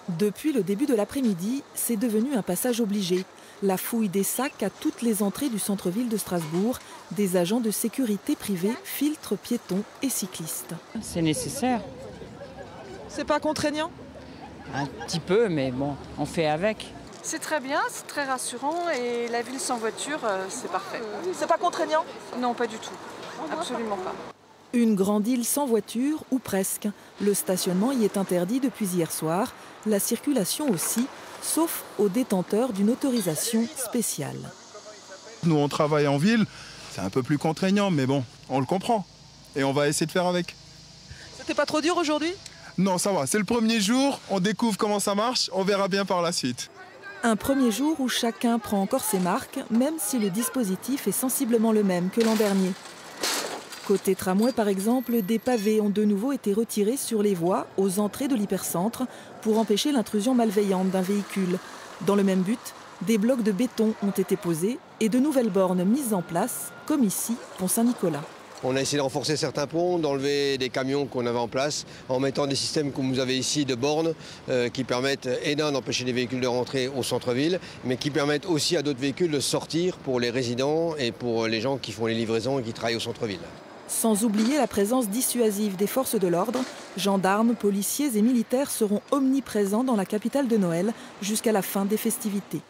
Depuis le début de l'après-midi, c'est devenu un passage obligé. La fouille des sacs à toutes les entrées du centre-ville de Strasbourg. Des agents de sécurité privés filtrent piétons et cyclistes. C'est nécessaire, C'est pas contraignant? un petit peu, mais bon, on fait avec. C'est très bien, c'est très rassurant et la ville sans voiture, c'est parfait. C'est pas contraignant? Non, pas du tout. Absolument pas. Une grande île sans voiture, ou presque. Le stationnement y est interdit depuis hier soir. La circulation aussi, sauf aux détenteurs d'une autorisation spéciale. Nous, on travaille en ville, c'est un peu plus contraignant, mais bon, on le comprend. Et on va essayer de faire avec. C'était pas trop dur aujourd'hui? Non, ça va, c'est le premier jour, on découvre comment ça marche, on verra bien par la suite. Un premier jour où chacun prend encore ses marques, même si le dispositif est sensiblement le même que l'an dernier. Côté tramway, par exemple, des pavés ont de nouveau été retirés sur les voies aux entrées de l'hypercentre pour empêcher l'intrusion malveillante d'un véhicule. Dans le même but, des blocs de béton ont été posés et de nouvelles bornes mises en place, comme ici, pont Saint-Nicolas. On a essayé de renforcer certains ponts, d'enlever des camions qu'on avait en place, en mettant des systèmes comme vous avez ici de bornes qui permettent d'empêcher les véhicules de rentrer au centre-ville, mais qui permettent aussi à d'autres véhicules de sortir pour les résidents et pour les gens qui font les livraisons et qui travaillent au centre-ville. Sans oublier la présence dissuasive des forces de l'ordre, gendarmes, policiers et militaires seront omniprésents dans la capitale de Noël jusqu'à la fin des festivités.